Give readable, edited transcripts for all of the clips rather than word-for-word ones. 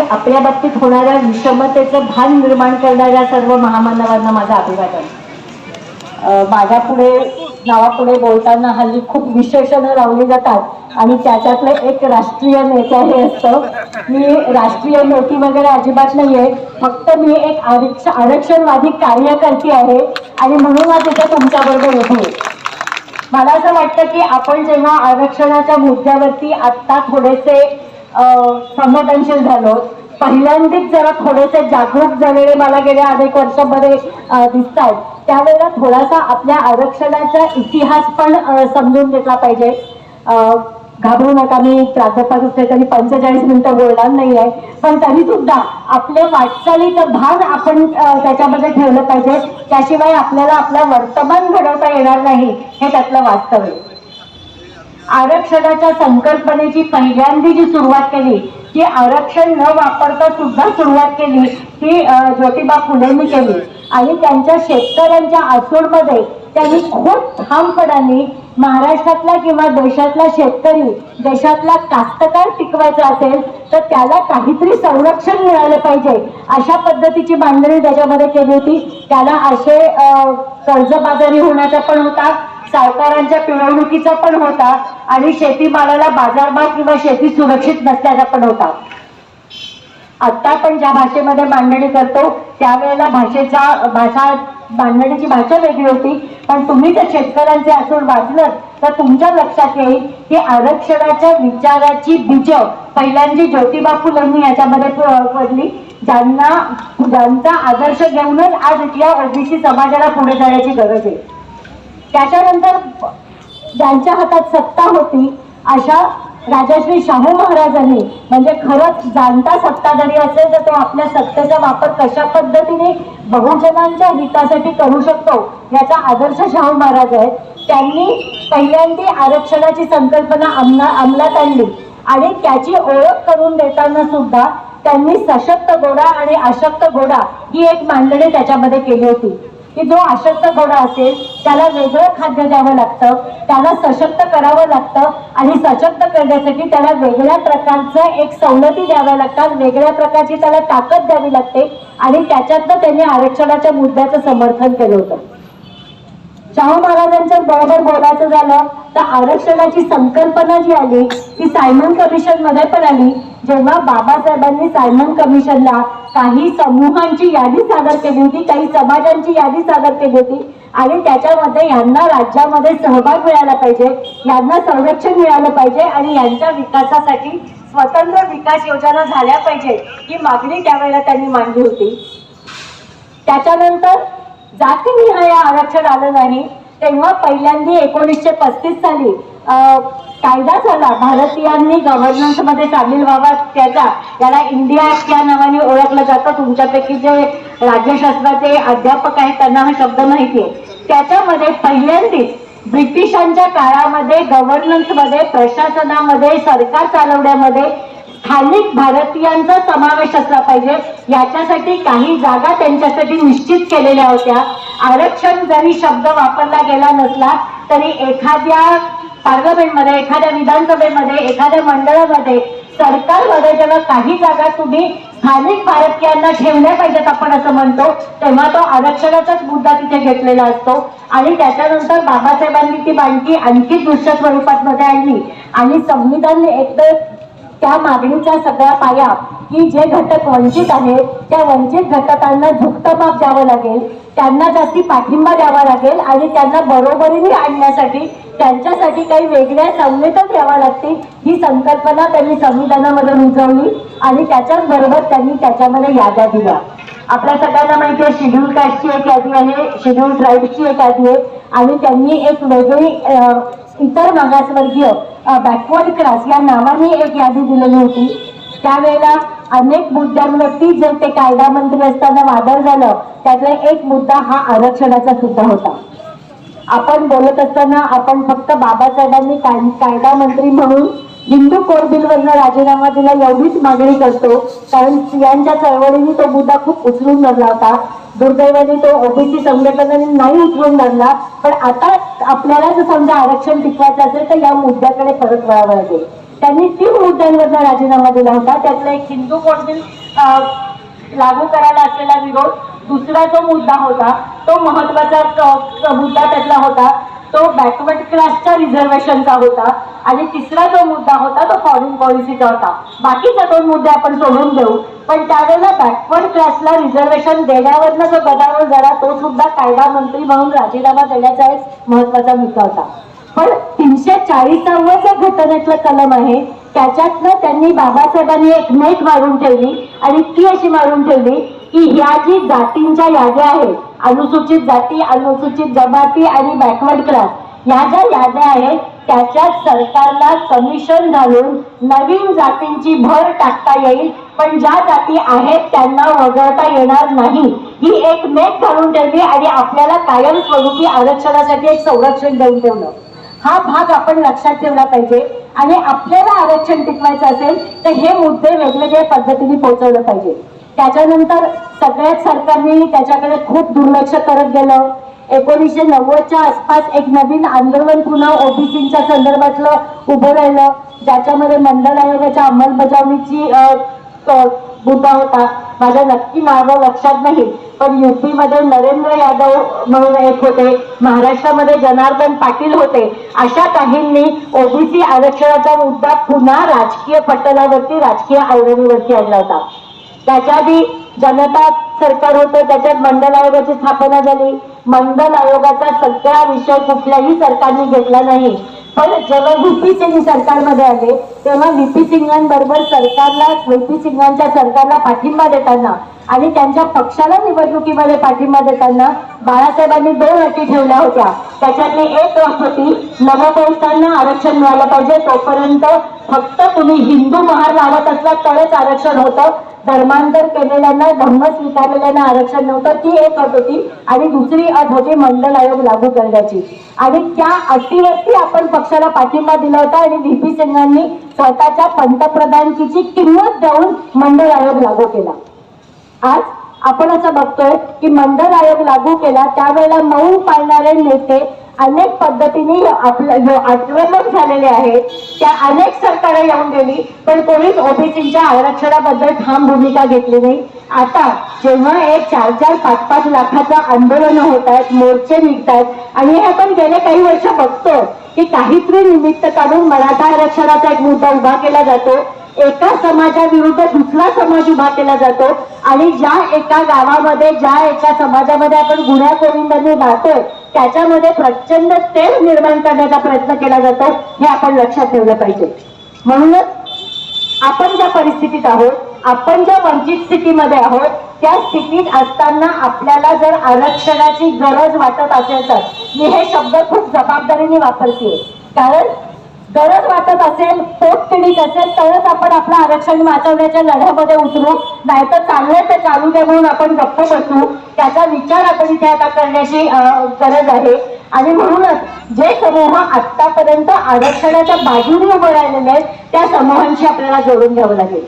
आपल्या बाबतीत होणाऱ्या विषमतेचं भान निर्माण करणाऱ्या सर्व महामानवांना माझा अभिवादन. माझ्यापुढे नावापुढे बोलताना हल्ली खूप विशेषणं लावली जातात आणि त्याच्यातलं एक राष्ट्रीय नेता हे असतं. मी राष्ट्रीय नेती वगैरे अजिबात नाहीये, फक्त मी एक आरक्षणवादी कार्यकर्ती आहे आणि म्हणून आज इथे तुमच्याबरोबर उभी आहे. मला असं वाटतं की आपण जेव्हा आरक्षणाच्या मुद्द्यावरती आत्ता थोडेसे संवेदनशील झालो, पहिल्यांदाच जरा थोडेसे जागरूक झालेले मला गेल्या अनेक वर्षांमध्ये दिसतात, त्यावेळेला थोडासा आपल्या आरक्षणाचा इतिहास पण समजून घेतला पाहिजे. घाबरू नका, मी प्राध्यापक असते तरी 45 मिनिटं बोलणार नाही आहे, पण तरी सुद्धा आपल्या वाटचालीचं भान आपण त्याच्यामध्ये ठेवलं पाहिजे. त्याशिवाय आपल्याला आपलं वर्तमान घडवता येणार नाही, हे त्यातलं वास्तव आहे. आरक्षणाच्या संकल्पनेची पहिल्यांदा जी सुरुवात केली ती आरक्षण न वापरता सुद्धा सुरुवात केली ती ज्योतिबा फुलेंनी केली आणि त्यांच्या शेतकऱ्यांच्या आसूडमध्ये त्यांनी खूप ठामपणाने महाराष्ट्रातला किंवा देशातला शेतकरी, देशातला कास्तकार टिकवायचा असेल तर त्याला काहीतरी संरक्षण मिळालं पाहिजे अशा पद्धतीची मांडणी त्याच्यामध्ये केली होती. त्याला असे कर्जबाजारी होण्याचा पण होता, सावकारांच्या पिळवणुकीचा पण होता आणि शेतीमालाला बाजारभाव किंवा शेती सुरक्षित नसल्याचा पण होता. आता आपण ज्या भाषेमध्ये मांडणी करतो त्यावेळेला भाषा मांडणीची भाषा वेगळी होती, पण तुम्ही जर शेतकऱ्यांचे आसूड वाचलं तर तुमच्या लक्षात येईल की आरक्षणाच्या विचाराची बीज पहिल्यांदी ज्योतिबा फुलेंनी याच्यामध्ये पडली, ज्यांचा आदर्श घेऊनच आज इथल्या ओबीसी समाजाला पुढे जाण्याची गरज आहे. त्याच्यानंतर ज्यांच्या हातात सत्ता होती अशा राजश्री शाहू महाराजांनी, म्हणजे खरंच जाणता सत्ताधारी असेल तर तो आपल्या सत्तेचा वापर कशा पद्धतीने बहुजनांच्या हितासाठी करू शकतो याचा आदर्श शाहू महाराज आहेत. त्यांनी पहिल्यांदा आरक्षणाची संकल्पना अंमलात आणली आणि त्याची ओळख करून देताना सुद्धा त्यांनी सशक्त घोडा आणि अशक्त घोडा ही एक मांडणी त्याच्यामध्ये केली होती की जो अशक्त घोडा असेल त्याला वेगळं खाद्य द्यावं लागतं, त्याला सशक्त करावं लागतं आणि सशक्त करण्यासाठी त्याला वेगळ्या प्रकारचं एक सवलती द्याव्या लागतात, वेगळ्या प्रकारची त्याला ताकद द्यावी लागते आणि त्याच्यातनं त्यांनी आरक्षणाच्या मुद्द्याचं समर्थन केलं होतं. शाहू महाराजांच्या बरोबर बोलायचं झालं तर आरक्षणाची संकल्पना जी आली ती सायमन कमिशन मध्ये पण आली. जेव्हा बाबासाहेबांनी सायमन कमिशनला काही समूहांची यादी सादर केली होती, काही समाजांची यादी सादर केली होती आणि त्याच्यामध्ये यांना राज्यामध्ये सहभाग मिळाला पाहिजे, यांना संरक्षण मिळालं पाहिजे आणि यांच्या विकासासाठी स्वतंत्र विकास योजना झाल्या पाहिजे ही मागणी त्यावेळेला त्यांनी मांडली होती. त्याच्यानंतर जातीनिहाय आरक्षण आलं नाही तेव्हा पहिल्यांदा 1935 साली कायदा झाला, भारतीयांनी गव्हर्नन्स मध्ये सामील व्हावा त्याला इंडिया ऍक्ट या नावाने ओळखलं जातं. तुमच्यापैकी जे राज्यशास्त्राचे अध्यापक आहेत त्यांना हा शब्द माहिती आहे. त्याच्यामध्ये पहिल्यांदाच ब्रिटिशांच्या काळामध्ये गव्हर्नन्स मध्ये, प्रशासनामध्ये, सरकार चालवण्यामध्ये स्थानिक भारतीयांचा समावेश असला पाहिजे याच्यासाठी काही जागा त्यांच्यासाठी निश्चित केलेल्या होत्या. आरक्षण जरी शब्द वापरला गेला नसला तरी एखाद्या पार्लमेंटमध्ये, एखाद्या विधानसभेमध्ये, एखाद्या मंडळामध्ये, सरकारमध्ये जेव्हा काही जागा तुम्ही स्थानिक भारतीयांना ठेवल्या पाहिजेत आपण असं म्हणतो तेव्हा तो आरक्षणाचाच मुद्दा तिथे घेतलेला असतो आणि त्याच्यानंतर बाबासाहेबांनी ती मांडणी आणखी दृश्य स्वरूपात मध्ये आणली आणि संविधान एकतर त्या मागणीचा सगळा पाया की जे घटक वंचित आहेत त्या वंचित घटकांना झुकतं माप द्यावं लागेल, त्यांना जास्ती पाठिंबा द्यावा लागेल आणि त्यांना बरोबरीने आणण्यासाठी त्यांच्यासाठी काही वेगळ्या सवलती द्याव्या लागतील ही संकल्पना त्यांनी संविधानामध्ये रुजवली आणि त्याच्याच बरोबर त्यांनी त्याच्यामध्ये याद्या दिल्या. आपल्या सगळ्यांना माहिती आहे शेड्यूल कास्टची एक यादी आहे, शेड्यूल ट्राईब्सची एक यादी आहे आणि त्यांनी एक वेगळी इतर मागासवर्गीय बॅकवर्ड क्लास या नावाने एक यादी दिलेली होती. त्यावेळेला अनेक मुद्द्यांवरती जे ते कायदा मंत्री असताना वादळ झालं त्यातला एक मुद्दा हा आरक्षणाचा सुद्धा होता. आपण बोलत असताना आपण फक्त बाबासाहेबांनी कायदा मंत्री म्हणून हिंदू कोड बिलवरनं राजीनामा दिला एवढीच मागणी करतो, कारण स्त्रियांच्या चळवळीने तो मुद्दा खूप उचलून धरला होता. दुर्दैवाने तो ओबीसी संघटनांनी नाही उचलून धरला, पण आता आपल्याला जर समजा आरक्षण टिकवायचं असेल तर या मुद्द्याकडे परत वळावं लागेल. त्यांनी 3 मुद्द्यांवर राजीनामा दिला होता. त्यातला एक हिंदू कोड बिल लागू करायला असलेला विरोध, दुसरा जो मुद्दा होता तो महत्वाचा मुद्दा त्यातला होता तो बॅकवर्ड क्लासच्या रिझर्वेशनचा होता, आणि तिसरा जो मुद्दा होता तो फॉरेन पॉलिसीचा होता. बाकीचे 2 मुद्दे आपण सोडून देऊ, पण त्यावेळेला बॅकवर्ड क्लासला रिझर्वेशन देण्यावरनं जो गदारोळ झाला तो सुद्धा कायदा मंत्री म्हणून राजीनामा देण्याचा एक महत्वाचा मुद्दा होता. पण 340वा जो घटनेतलं कलम आहे त्याच्यातनं त्यांनी बाबासाहेबांनी एक मेट मारून ठेवली, आणि ती अशी मारून ठेवली की ह्या जी जातींच्या याद्या आहेत, अनुसूचित जाती, अनुसूचित जमाती आणि बॅकवर्ड क्लास, ह्या ज्या याद्या आहेत त्याच्यात सरकारला कमिशन घालून नवीन जातींची भर टाकता येईल, पण ज्या जाती आहेत त्यांना वगळता येणार नाही, ही एक मेट घालून ठेवली आणि आपल्याला कायमस्वरूपी आरक्षणासाठी एक संरक्षण देऊन ठेवलं. हा भाग आपण लक्षात ठेवला पाहिजे, आणि आपल्याला आरक्षण टिकवायचं असेल तर हे मुद्दे वेगवेगळ्या पद्धतीने पोहोचवलं पाहिजे. त्याच्यानंतर सगळ्याच सरकारने त्याच्याकडे खूप दुर्लक्ष करत गेलं. 1990च्या आसपास एक नवीन आंदोलन पुन्हा ओबीसीच्या संदर्भातलं उभं राहिलं, ज्याच्यामध्ये मंडल आयोगाच्या अंमलबजावणीची मुद्दा होता. माझ्या नक्की नावं लक्षात नाही, पण युपी मध्ये नरेंद्र यादव म्हणून एक होते, महाराष्ट्रामध्ये जनार्दन पाटील होते. अशा काहींनी ओबीसी आरक्षणाचा मुद्दा पुन्हा राजकीय पटलावरती, राजकीय ऐरणीवरती आणला होता. त्याच्या आधी जनता सरकार होतं, त्याच्यात मंडल आयोगाची स्थापना झाली. मंडल आयोगाचा सगळा विषय कुठल्याही सरकारने घेतला नाही, पण जेव्हा व्हीपी सिंग सरकारमध्ये आले तेव्हा व्हीपी सिंगांबरोबर सरकारला, व्हीपी सिंगांच्या सरकारला पाठिंबा देताना आणि त्यांच्या पक्षाला निवडणुकीमध्ये पाठिंबा देताना बाळासाहेबांनी 2 अटी ठेवल्या होत्या. त्याच्यातली एक अट होती, नवबौद्धांना आरक्षण मिळालं पाहिजे, तोपर्यंत फक्त तुम्ही हिंदू महार लावत असला तरच आरक्षण होतं, धर्मांतर केलेल्यांना, धर्म स्वीकारलेल्यांना आरक्षण नव्हतं. ती एक अट होती. आणि दुसरी अट होती मंडल आयोग लागू करण्याची, आणि त्या अटीवरती आपण पक्षाला पाठिंबा दिला होता, आणि व्हीपी सिंगांनी स्वतःच्या पंतप्रधानकीची किंमत देऊन मंडल आयोग लागू केला. आज आपण असं बघतोय की मंडल आयोग लागू केला त्यावेळेला मौन पाळणारे नेते अनेक पद्धतीने आक्रमक झालेले आहेत. त्या अनेक सरकार येऊन गेली, पण कोणीच ओबीसीच्या आरक्षणाबद्दल ठाम भूमिका घेतली नाही. आता जेव्हा एक 4-4, 5-5 लाखाचं आंदोलन होत आहेत, मोर्चे निघतात, आणि हे आपण गेले काही वर्ष बघतो की काहीतरी निमित्त काढून मराठा आरक्षणाचा एक मुद्दा उभा केला जातो, एका समाजाविरुद्ध दुसरा समाज उभा केला जातो, आणि ज्या एका गावामध्ये, ज्या एका समाजामध्ये आपण गुन्ह्या गोविंदांनी राहतोय त्याच्यामध्ये प्रचंड तेढ निर्माण करण्याचा प्रयत्न केला जातो. हे आपण लक्षात ठेवलं पाहिजे. म्हणूनच आपण ज्या परिस्थितीत आहोत, आपण ज्या वंचित स्थितीमध्ये आहोत, त्या स्थितीत असताना आपल्याला जर आरक्षणाची गरज वाटत असेल तर, मी हे शब्द खूप जबाबदारीने वापरते, कारण गरज वाटत असेल, पोटतिडीक असेल तरच आपण आपलं आरक्षण वाचवण्याच्या लढ्यामध्ये उतरू, नाहीतर चाललंय ते चालू दे म्हणून आपण गप्प बसू. त्याचा विचार आपण इथे आता करण्याची गरज आहे. आणि म्हणूनच जे समूह आतापर्यंत आरक्षणाच्या बाजूने उभे राहिलेले आहेत त्या समूहांशी आपल्याला जोडून घ्यावं लागेल.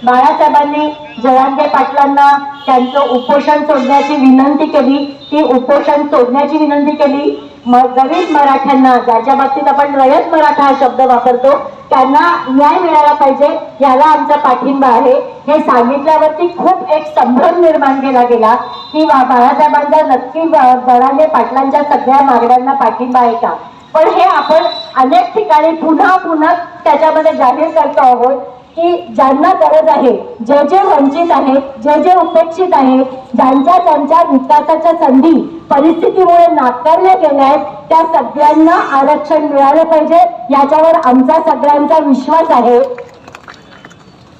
बाळासाहेबांनी जरांगे पाटलांना त्यांचं उपोषण सोडण्याची विनंती केली, ती उपोषण सोडण्याची विनंती केली. गरीब मराठ्यांना, ज्याच्या बाबतीत आपण रयत मराठा हा शब्द वापरतो, त्यांना न्याय मिळाला पाहिजे, याला आमचा पाठिंबा आहे. हे सांगितल्यावरती खूप एक संभ्रम निर्माण केला गेला की बाळासाहेबांचा नक्की जरांगे पाटलांच्या सगळ्या मागण्यांना पाठिंबा आहे का. पण हे आपण अनेक ठिकाणी पुन्हा पुन्हा त्याच्यामध्ये जाहीर करतो आहोत की ज्यांना गरज आहे, जे जे वंचित आहेत, जे जे उपेक्षित आहेत, ज्यांच्या विकासाच्या संधी परिस्थितीमुळे नाकारल्या गेल्या आहेत, त्या सगळ्यांना आरक्षण मिळालं पाहिजे, याच्यावर आमचा सगळ्यांचा विश्वास आहे.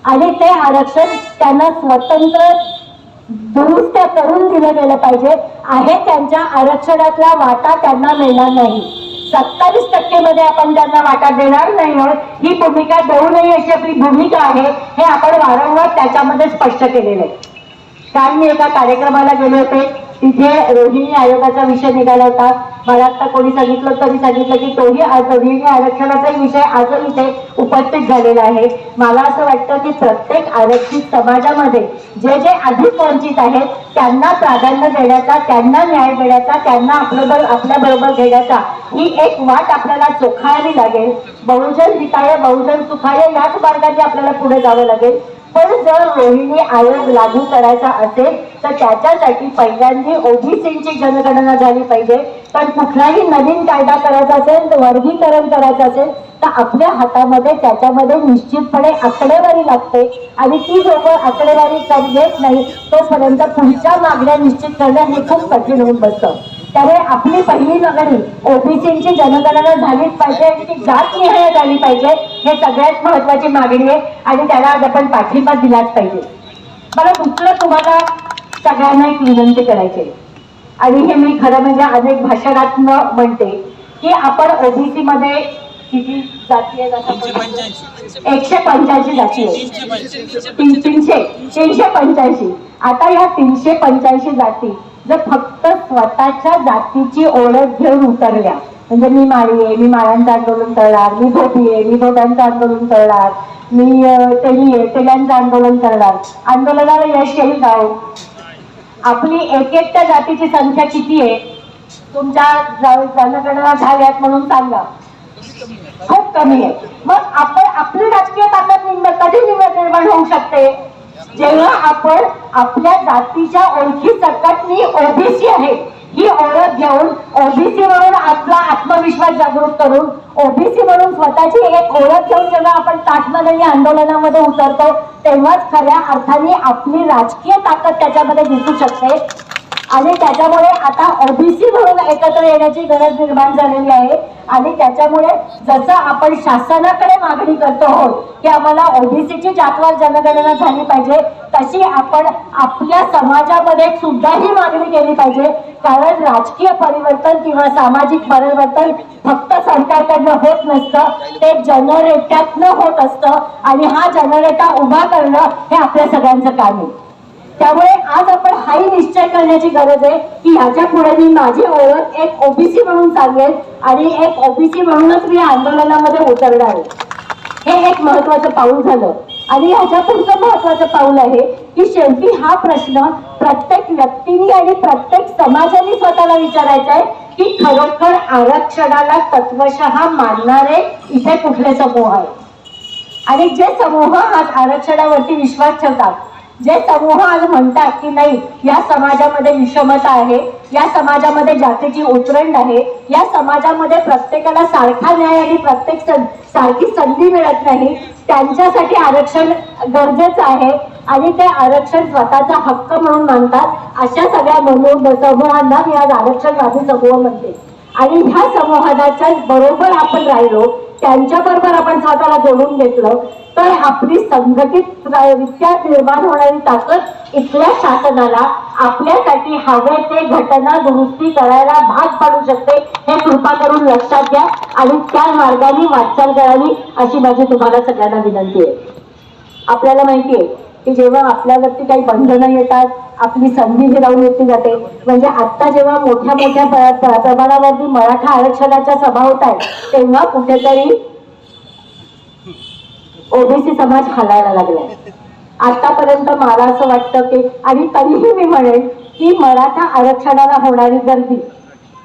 आणि ते आरक्षण त्यांना स्वतंत्र दुरुस्त करून दिलं गेलं पाहिजे. आहे त्यांच्या आरक्षणातला वाटा त्यांना मिळणार नाही. 27% मध्ये आपण त्यांना वाटा देणार नाही आहोत, ही भूमिका देऊ नये अशी आपली भूमिका आहे. हे आपण वारंवार त्याच्यामध्ये स्पष्ट केलेलं आहे. काल मी एका कार्यक्रमाला गेले होते, तिथे रोहिणी आयोगाचा विषय निघाला होता. मला आता कोणी सांगितलं तरी सांगितलं की तोही रोहिणी आरक्षणाचाही विषय आजही इथे उपस्थित झालेला आहे. मला असं वाटतं की प्रत्येक आरक्षित समाजामध्ये जे जे अधिक वंचित आहेत त्यांना प्राधान्य देण्याचा, त्यांना न्याय देण्याचा, त्यांना आपल्या बरोबर घेण्याचा ही एक वाट आपल्याला चोखाळावी लागेल. बहुजन हिताय बहुजन सुखाय याच मार्गाने आपल्याला पुढे जावं लागेल. पण जर रोहिणी आयोग लागू करायचा असेल तर त्याच्यासाठी पहिल्यांदा ओबीसीची जनगणना झाली पाहिजे. पण कुठलाही नवीन कायदा करायचा असेल, वर्गीकरण करायचं असेल तर आपल्या हातामध्ये त्याच्यामध्ये निश्चितपणे आकडेवारी लागते आणि ती जोपर्यंत आकडेवारी येत नाही तोपर्यंत पुढच्या मागण्या निश्चित करणं हे खूप कठीण होऊन बसतं. त्यामुळे आपली पहिली मागणी ओबीसीची जनगणना झालीच पाहिजे आणि ती जातनिहाय झाली पाहिजे. हे सगळ्यात महत्वाची मागणी आहे आणि त्याला आज आपण पाठिंबा दिलाच पाहिजे. मला दुसरं तुम्हाला सगळ्यांना एक विनंती करायची आणि हे मी खरं म्हणजे अनेक भाषणात म्हणते की आपण ओबीसी मध्ये किती जाती आहेत? 185 जाती आहेत. 385. आता या 385 जाती जर फक्त स्वतःच्या जातीची ओळख घेऊन उतरल्या, म्हणजे मी माळी आहे, मी माळांचं आंदोलन करणार, मी धोबी आहे, मी धोब्यांचं आंदोलन करणार, मी तेली आहे, तेल्यांचं आंदोलन करणार, आंदोलनाला यश येईल का? आपली एक त्या जातीची संख्या किती आहे? तुमच्या जनगणना झाल्यात म्हणून सांगा. खूप कमी आहे. मग आपण आपली राजकीय ताकद कधी निर्माण होऊ शकते? जेव्हा आपण आपल्या जातीच्या ओळखी सकट मी ओबीसी आहे ही ओळख घेऊन ओबीसी म्हणून आपला आत्मविश्वास जागृत करून ओबीसी म्हणून स्वतःची एक ओळख घेऊन जेव्हा आपण ताकदीने आंदोलनामध्ये उतरतो तेव्हाच खऱ्या अर्थाने आपली राजकीय ताकद त्याच्यामध्ये दिसू शकते. आणि त्याच्यामुळे आता ओबीसी म्हणून एकत्र येण्याची गरज निर्माण झालेली आहे. आणि त्याच्यामुळे जसं आपण शासनाकडे मागणी करतो आहोत की आम्हाला ओबीसीची जातवार जनगणना झाली पाहिजे, तशी आपण आपल्या समाजामध्ये सुद्धा ही मागणी केली पाहिजे. कारण राजकीय परिवर्तन किंवा सामाजिक परिवर्तन फक्त सरकारकडनं होत नसतं, ते जनरेट्यातनं होत असतं आणि हा जनरेटा उभा करणं हे आपल्या सगळ्यांचं काम आहे. त्यामुळे आज आपण हाही निश्चय करण्याची गरज आहे की ह्याच्या पुढे मी माझी ओळख एक ओबीसी म्हणून सांगेन आणि एक ओबीसी म्हणूनच मी आंदोलनामध्ये उतरणार आहे. हे एक महत्वाचं पाऊल झालं. आणि ह्याच्या पुढचं महत्वाचं पाऊल आहे की शेवटी हा प्रश्न प्रत्येक व्यक्तीने आणि प्रत्येक समाजाने स्वतःला विचारायचा आहे की खरोखर आरक्षणाला तत्वशः मानणारे इथे कुठले समूह आहेत. आणि जे समूह आज आरक्षणावरती विश्वास ठेवतात, जे समूह आज म्हणतात की नाही या समाजामध्ये विषमता आहे, या समाजामध्ये जातीची उतरंड आहे, या समाजामध्ये प्रत्येकाला सारखा न्याय आणि प्रत्येक सारखी संधी मिळत नाही, त्यांच्यासाठी आरक्षण गरजेचं आहे आणि ते आरक्षण स्वतःचा हक्क म्हणून मानतात, अशा सगळ्या समूहांना मी आज आरक्षणवादी समूह म्हणते. आणि ह्या समूहाच्या बरोबर आपण राहिलो, त्यांच्याबरोबर आपण स्वतःला जोडून घेतलं तर आपली संघटित रित्या निर्माण होणारी ताकद इथल्या शासनाला आपल्यासाठी हवे ते घटना दुरुस्ती करायला भाग पाडू शकते. हे कृपा करून लक्षात घ्या आणि त्या मार्गाने वाटचाल करावी अशी माझी तुम्हाला सगळ्यांना विनंती आहे. आपल्याला माहिती आहे की जेव्हा आपल्यावरती काही बंधनं येतात आपली संधी हिरावून घेतली जाते. म्हणजे आता जेव्हा मोठ्या प्रमाणावरती मराठा आरक्षणाच्या सभा होत आहेत तेव्हा कुठेतरी ओबीसी समाज हलायला लागलाय. आतापर्यंत मला असं वाटतं की आणि तरीही मी म्हणेन की मराठा आरक्षणाला होणारी गर्दी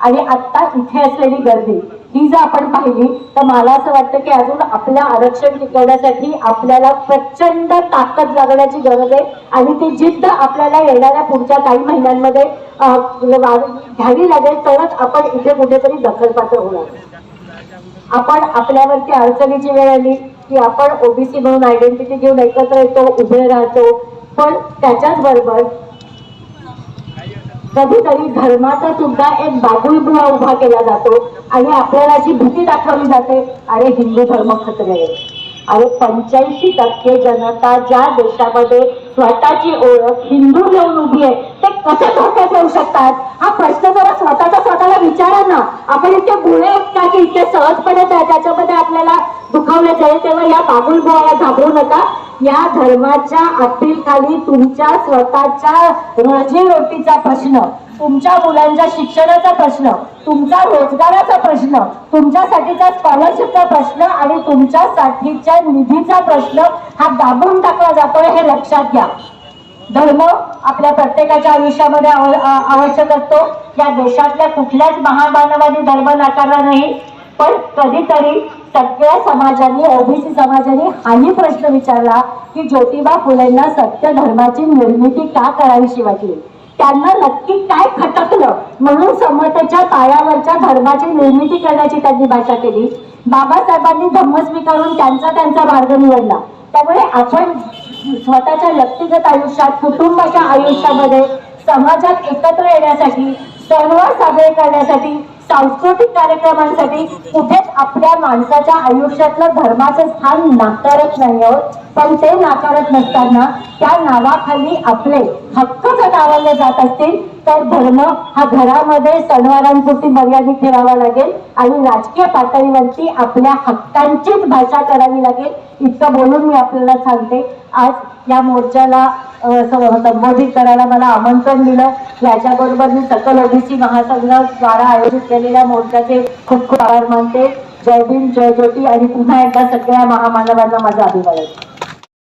आणि आता इथे असलेली गर्दी ही जर आपण पाहिली तर मला असं वाटतं की अजून आपलं आरक्षण टिकवण्यासाठी आपल्याला प्रचंड ताकद लागण्याची गरज आहे आणि ती जिद्द आपल्याला येणाऱ्या पुढच्या काही महिन्यांमध्ये घ्यावी लागेल तरच आपण इथे कुठेतरी दखलपात्र होणार. आपण आपल्यावरती अडचणीची वेळ आली की आपण ओबीसी म्हणून आयडेंटिटी घेऊन एकत्र येतो, उभे राहतो, पण त्याच्याच बरोबर कधीतरी धर्माचा सुद्धा एक बाबुलबुवा उभा केला जातो आणि आपल्याला अशी भीती दाखवली जाते अरे हिंदू धर्म खतरे आहे. अरे 85% जनता ज्या देशामध्ये स्वतःची ओळख हिंदू घेऊन उभी आहे ते कसे धोक्यात येऊ शकतात हा प्रश्न जरा स्वतःला विचारा ना. आपण इतके गुन्हे का की इतके सहजपणे त्याच्यामध्ये आपल्याला दुखावले जाईल. तेव्हा या बाबुलबुवाला घाबरू नका. या धर्माच्या अपील खाली तुमच्या स्वतःच्या रोजीरोटीचा प्रश्न, तुमच्या मुलांच्या शिक्षणाचा प्रश्न, तुमचा रोजगाराचा प्रश्न, तुमच्यासाठीचा स्कॉलरशिपचा प्रश्न आणि तुमच्यासाठीच्या निधीचा प्रश्न हा दाबून टाकला जातोय हे लक्षात घ्या. धर्म आपल्या प्रत्येकाच्या आयुष्यामध्ये आवश्यक असतो. या देशातल्या कुठल्याच महामानवाने धर्म नाकारला नाही. पण कधीतरी सगळ्या समाजाने, ओबीसी समाजाने हाही प्रश्न विचारला की ज्योतिबा फुलेंना सत्य धर्माची निर्मिती का करावीशी वाटली, त्यांना नक्की काय खटकलं म्हणून समतेच्या पायावरच्या धर्माची निर्मिती करण्याची त्यांनी भाषा केली. बाबासाहेबांनी धम्म स्वीकारून त्यांचा मार्ग निवडला. त्यामुळे आपण स्वतःच्या व्यक्तिगत आयुष्यात, कुटुंबाच्या आयुष्यामध्ये, समाजात एकत्र येण्यासाठी, सणवार साजरे करण्यासाठी, सांस्कृतिक कार्यक्रमांसाठी कुठेच आपल्या माणसाच्या आयुष्यातलं धर्माचं स्थान नाकारत नाही आहोत. पण ते नाकारत नसताना त्या नावाखाली आपले हक्क जर डावलले जात असतील तर धर्म हा घरामध्ये सणवारांपुरती मर्यादित ठेवावा लागेल आणि राजकीय पातळीवरती आपल्या हक्कांचीच भाषा करावी लागेल. इतकं बोलून मी आपल्याला सांगते. आज या मोर्चाला संबोधित करायला मला आमंत्रण दिलं. याच्याबरोबर मी सकल ओबीसी महासंघाद्वारा आयोजित केलेल्या मोर्चाचे खूप खूप आभार मानते. जय भीम, जय ज्योती आणि पुन्हा एकदा सगळ्या महामानवांना माझा अभिवादन.